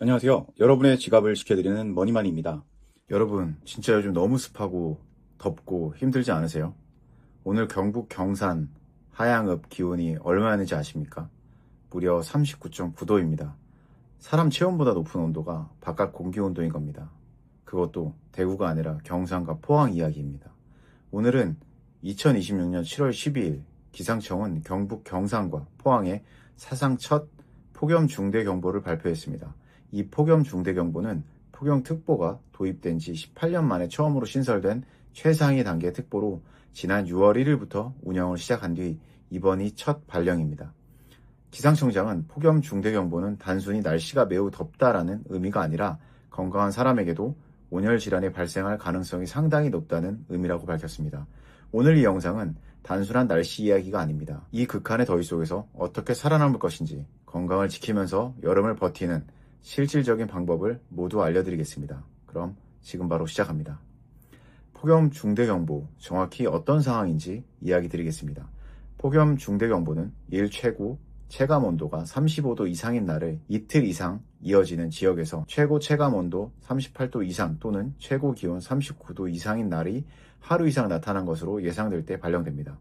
안녕하세요. 여러분의 지갑을 지켜드리는 머니만입니다. 여러분, 진짜 요즘 너무 습하고 덥고 힘들지 않으세요? 오늘 경북 경산 하양읍 기온이 얼마였는지 아십니까? 무려 39.9도입니다. 사람 체온보다 높은 온도가 바깥 공기 온도인 겁니다. 그것도 대구가 아니라 경산과 포항 이야기입니다. 오늘은 2026년 7월 12일 기상청은 경북 경산과 포항에 사상 첫 폭염 중대경보를 발표했습니다. 이 폭염 중대경보는 폭염특보가 도입된 지 18년 만에 처음으로 신설된 최상위 단계 특보로 지난 6월 1일부터 운영을 시작한 뒤 이번이 첫 발령입니다. 기상청장은 폭염 중대경보는 단순히 날씨가 매우 덥다라는 의미가 아니라 건강한 사람에게도 온열 질환이 발생할 가능성이 상당히 높다는 의미라고 밝혔습니다. 오늘 이 영상은 단순한 날씨 이야기가 아닙니다. 이 극한의 더위 속에서 어떻게 살아남을 것인지, 건강을 지키면서 여름을 버티는 실질적인 방법을 모두 알려드리겠습니다. 그럼 지금 바로 시작합니다. 폭염 중대경보, 정확히 어떤 상황인지 이야기 드리겠습니다. 폭염 중대경보는 일 최고 체감온도가 35도 이상인 날을 이틀 이상 이어지는 지역에서 최고 체감온도 38도 이상 또는 최고 기온 39도 이상인 날이 하루 이상 나타난 것으로 예상될 때 발령됩니다.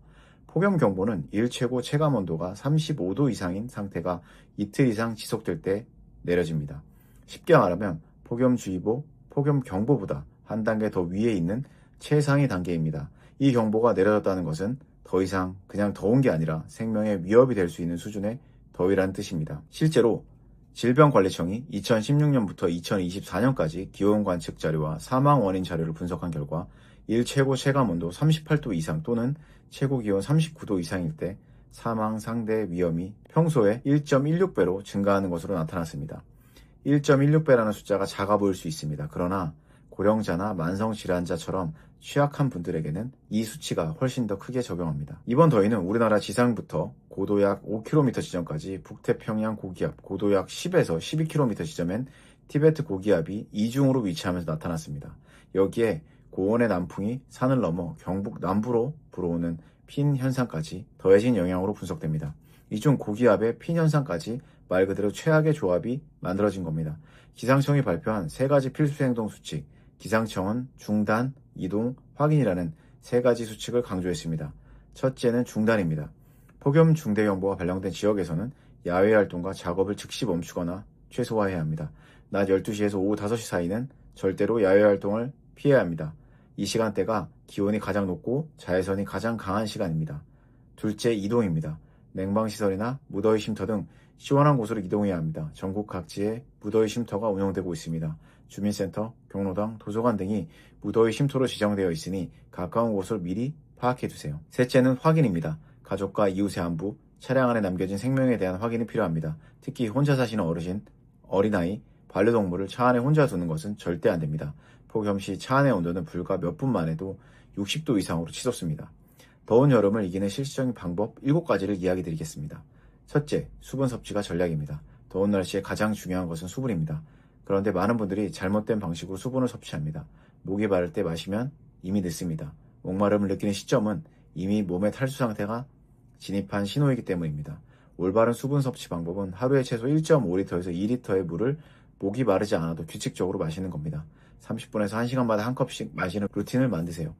폭염경보는 일 최고 체감온도가 35도 이상인 상태가 이틀 이상 지속될 때 내려집니다. 쉽게 말하면 폭염주의보, 폭염경보보다 한 단계 더 위에 있는 최상위 단계입니다. 이 경보가 내려졌다는 것은 더 이상 그냥 더운 게 아니라 생명에 위협이 될 수 있는 수준의 더위란 뜻입니다. 실제로 질병관리청이 2016년부터 2024년까지 기온 관측 자료와 사망 원인 자료를 분석한 결과 일 최고 체감온도 38도 이상 또는 최고 기온 39도 이상일 때 사망 상대 위험이 평소에 1.16배로 증가하는 것으로 나타났습니다. 1.16배라는 숫자가 작아 보일 수 있습니다. 그러나 고령자나 만성질환자처럼 취약한 분들에게는 이 수치가 훨씬 더 크게 적용합니다. 이번 더위는 우리나라 지상부터 고도 약 5km 지점까지 북태평양 고기압, 고도 약 10에서 12km 지점엔 티베트 고기압이 이중으로 위치하면서 나타났습니다. 여기에 고온의 남풍이 산을 넘어 경북 남부로 불어오는 핀 현상까지 더해진 영향으로 분석됩니다. 이 중 고기압의 핀 현상까지 말 그대로 최악의 조합이 만들어진 겁니다. 기상청이 발표한 세 가지 필수 행동 수칙, 기상청은 중단, 이동, 확인이라는 세 가지 수칙을 강조했습니다. 첫째는 중단입니다. 폭염 중대경보가 발령된 지역에서는 야외 활동과 작업을 즉시 멈추거나 최소화해야 합니다. 낮 12시에서 오후 5시 사이는 절대로 야외 활동을 피해야 합니다. 이 시간대가 기온이 가장 높고 자외선이 가장 강한 시간입니다. 둘째, 이동입니다. 냉방시설이나 무더위 쉼터 등 시원한 곳으로 이동해야 합니다. 전국 각지에 무더위 쉼터가 운영되고 있습니다. 주민센터, 경로당, 도서관 등이 무더위 쉼터로 지정되어 있으니 가까운 곳을 미리 파악해두세요. 셋째는 확인입니다. 가족과 이웃의 안부, 차량 안에 남겨진 생명에 대한 확인이 필요합니다. 특히 혼자 사시는 어르신, 어린아이, 반려동물을 차 안에 혼자 두는 것은 절대 안 됩니다. 폭염 시 차 안의 온도는 불과 몇 분만 해도 60도 이상으로 치솟습니다. 더운 여름을 이기는 실질적인 방법 7가지를 이야기 드리겠습니다. 첫째, 수분 섭취가 전략입니다. 더운 날씨에 가장 중요한 것은 수분입니다. 그런데 많은 분들이 잘못된 방식으로 수분을 섭취합니다. 목이 마를 때 마시면 이미 늦습니다. 목마름을 느끼는 시점은 이미 몸의 탈수 상태가 진입한 신호이기 때문입니다. 올바른 수분 섭취 방법은 하루에 최소 1.5리터에서 2리터의 물을 목이 마르지 않아도 규칙적으로 마시는 겁니다. 30분에서 1시간마다 한 컵씩 마시는 루틴을 만드세요.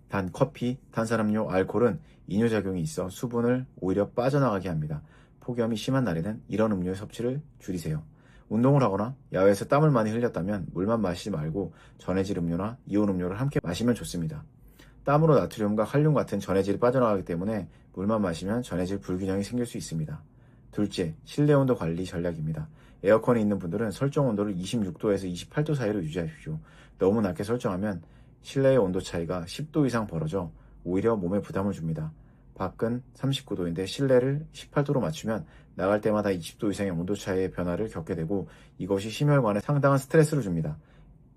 단 커피, 탄산음료, 알코올은 이뇨작용이 있어 수분을 오히려 빠져나가게 합니다. 폭염이 심한 날에는 이런 음료의 섭취를 줄이세요. 운동을 하거나 야외에서 땀을 많이 흘렸다면 물만 마시지 말고 전해질 음료나 이온 음료를 함께 마시면 좋습니다. 땀으로 나트륨과 칼륨 같은 전해질이 빠져나가기 때문에 물만 마시면 전해질 불균형이 생길 수 있습니다. 둘째, 실내 온도 관리 전략입니다. 에어컨이 있는 분들은 설정 온도를 26도에서 28도 사이로 유지하십시오. 너무 낮게 설정하면 실내의 온도 차이가 10도 이상 벌어져 오히려 몸에 부담을 줍니다. 밖은 39도인데 실내를 18도로 맞추면 나갈 때마다 20도 이상의 온도 차이의 변화를 겪게 되고 이것이 심혈관에 상당한 스트레스를 줍니다.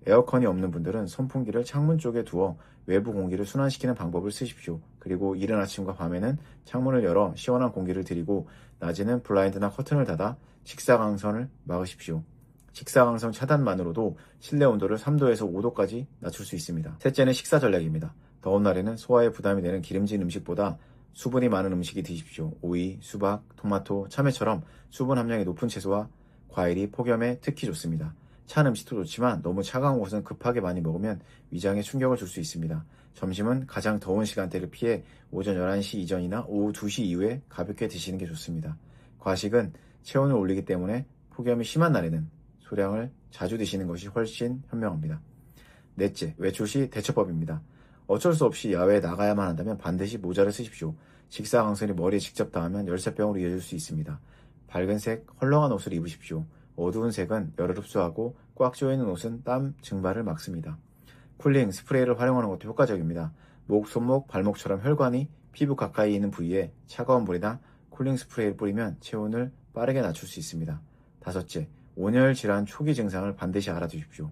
에어컨이 없는 분들은 선풍기를 창문 쪽에 두어 외부 공기를 순환시키는 방법을 쓰십시오. 그리고 이른 아침과 밤에는 창문을 열어 시원한 공기를 들이고 낮에는 블라인드나 커튼을 닫아 직사광선을 막으십시오. 직사광선 차단만으로도 실내 온도를 3도에서 5도까지 낮출 수 있습니다. 셋째는 식사 전략입니다. 더운 날에는 소화에 부담이 되는 기름진 음식보다 수분이 많은 음식이 드십시오. 오이, 수박, 토마토, 참외처럼 수분 함량이 높은 채소와 과일이 폭염에 특히 좋습니다. 찬 음식도 좋지만 너무 차가운 것은 급하게 많이 먹으면 위장에 충격을 줄 수 있습니다. 점심은 가장 더운 시간대를 피해 오전 11시 이전이나 오후 2시 이후에 가볍게 드시는 게 좋습니다. 과식은 체온을 올리기 때문에 폭염이 심한 날에는 소량을 자주 드시는 것이 훨씬 현명합니다. 넷째, 외출 시 대처법입니다. 어쩔 수 없이 야외에 나가야만 한다면 반드시 모자를 쓰십시오. 직사 광선이 머리에 직접 닿으면 열사병으로 이어질 수 있습니다. 밝은 색, 헐렁한 옷을 입으십시오. 어두운 색은 열을 흡수하고 꽉 조이는 옷은 땀 증발을 막습니다. 쿨링 스프레이를 활용하는 것도 효과적입니다. 목, 손목, 발목처럼 혈관이 피부 가까이 있는 부위에 차가운 물이나 쿨링 스프레이를 뿌리면 체온을 빠르게 낮출 수 있습니다. 다섯째, 온열 질환 초기 증상을 반드시 알아두십시오.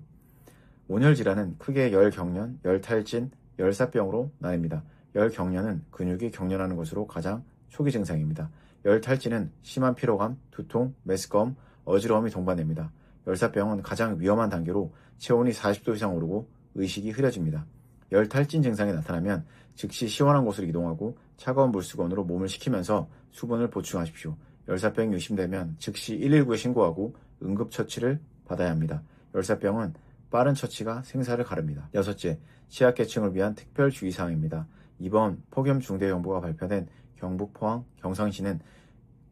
온열 질환은 크게 열경련, 열탈진, 열사병으로 나뉩니다. 열경련은 근육이 경련하는 것으로 가장 초기 증상입니다. 열탈진은 심한 피로감, 두통, 메스꺼움, 어지러움이 동반됩니다. 열사병은 가장 위험한 단계로 체온이 40도 이상 오르고 의식이 흐려집니다. 열탈진 증상이 나타나면 즉시 시원한 곳으로 이동하고 차가운 물수건으로 몸을 식히면서 수분을 보충하십시오. 열사병이 의심되면 즉시 119에 신고하고 응급처치를 받아야 합니다. 열사병은 빠른 처치가 생사를 가릅니다. 여섯째, 취약계층을 위한 특별주의사항입니다. 이번 폭염 중대정보가 발표된 경북, 포항, 경상시는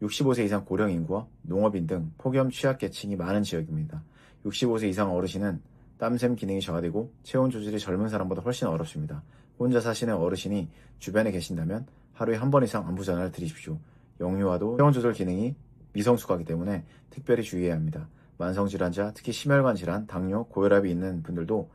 65세 이상 고령 인구와 농업인 등 폭염 취약계층이 많은 지역입니다. 65세 이상 어르신은 땀샘 기능이 저하되고 체온 조절이 젊은 사람보다 훨씬 어렵습니다. 혼자 사시는 어르신이 주변에 계신다면 하루에 한 번 이상 안부 전화를 드리십시오. 영유아도 체온 조절 기능이 미성숙하기 때문에 특별히 주의해야 합니다. 만성질환자, 특히 심혈관 질환, 당뇨, 고혈압이 있는 분들도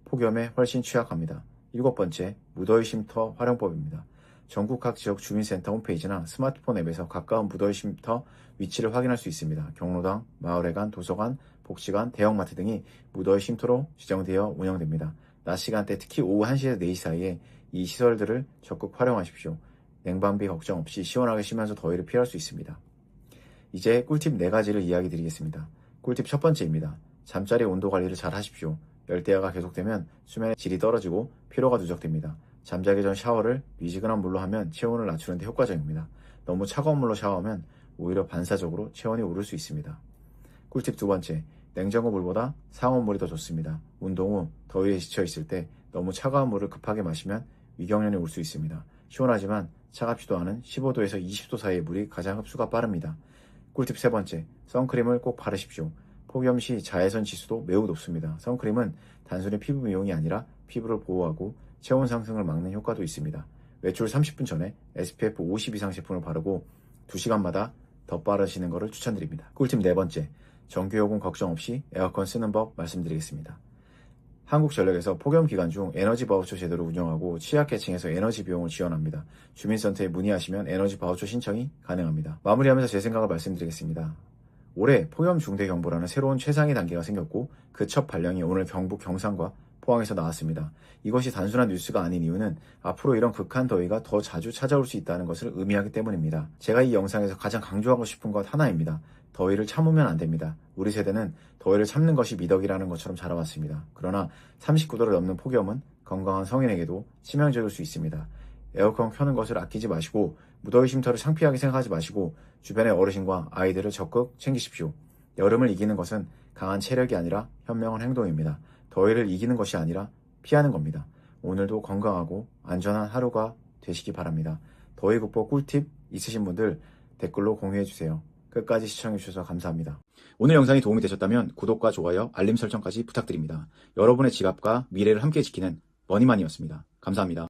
폭염에 훨씬 취약합니다. 일곱 번째, 무더위 쉼터 활용법입니다. 전국 각 지역 주민센터 홈페이지나 스마트폰 앱에서 가까운 무더위 쉼터 위치를 확인할 수 있습니다. 경로당, 마을회관, 도서관, 복지관, 대형마트 등이 무더위 쉼터로 지정되어 운영됩니다. 낮 시간대 특히 오후 1시에서 4시 사이에 이 시설들을 적극 활용하십시오. 냉방비 걱정 없이 시원하게 쉬면서 더위를 피할 수 있습니다. 이제 꿀팁 4가지를 이야기 드리겠습니다. 꿀팁 첫 번째입니다. 잠자리 온도 관리를 잘 하십시오. 열대야가 계속되면 수면의 질이 떨어지고 피로가 누적됩니다. 잠자기 전 샤워를 미지근한 물로 하면 체온을 낮추는 데 효과적입니다. 너무 차가운 물로 샤워하면 오히려 반사적으로 체온이 오를 수 있습니다. 꿀팁 두 번째, 냉장고 물보다 상온물이 더 좋습니다. 운동 후 더위에 지쳐 있을 때 너무 차가운 물을 급하게 마시면 위경련이 올 수 있습니다. 시원하지만 차갑지도 않은 15도에서 20도 사이의 물이 가장 흡수가 빠릅니다. 꿀팁 세 번째, 선크림을 꼭 바르십시오. 폭염 시 자외선 지수도 매우 높습니다. 선크림은 단순히 피부 미용이 아니라 피부를 보호하고 체온 상승을 막는 효과도 있습니다. 외출 30분 전에 SPF 50 이상 제품을 바르고 2시간마다 덧바르시는 것을 추천드립니다. 꿀팁 네 번째, 전기요금 걱정 없이 에어컨 쓰는 법 말씀드리겠습니다. 한국전력에서 폭염 기간 중 에너지 바우처 제도를 운영하고 취약계층에서 에너지 비용을 지원합니다. 주민센터에 문의하시면 에너지 바우처 신청이 가능합니다. 마무리하면서 제 생각을 말씀드리겠습니다. 올해 폭염 중대경보라는 새로운 최상위 단계가 생겼고 그 첫 발령이 오늘 경북 경산과 포항에서 나왔습니다. 이것이 단순한 뉴스가 아닌 이유는 앞으로 이런 극한 더위가 더 자주 찾아올 수 있다는 것을 의미하기 때문입니다. 제가 이 영상에서 가장 강조하고 싶은 것 하나입니다. 더위를 참으면 안 됩니다. 우리 세대는 더위를 참는 것이 미덕이라는 것처럼 자라왔습니다. 그러나 39도를 넘는 폭염은 건강한 성인에게도 치명적일 수 있습니다. 에어컨 켜는 것을 아끼지 마시고 무더위 쉼터를 창피하게 생각하지 마시고 주변의 어르신과 아이들을 적극 챙기십시오. 여름을 이기는 것은 강한 체력이 아니라 현명한 행동입니다. 더위를 이기는 것이 아니라 피하는 겁니다. 오늘도 건강하고 안전한 하루가 되시기 바랍니다. 더위 극복 꿀팁 있으신 분들 댓글로 공유해주세요. 끝까지 시청해주셔서 감사합니다. 오늘 영상이 도움이 되셨다면 구독과 좋아요, 알림 설정까지 부탁드립니다. 여러분의 지갑과 미래를 함께 지키는 머니만이었습니다. 감사합니다.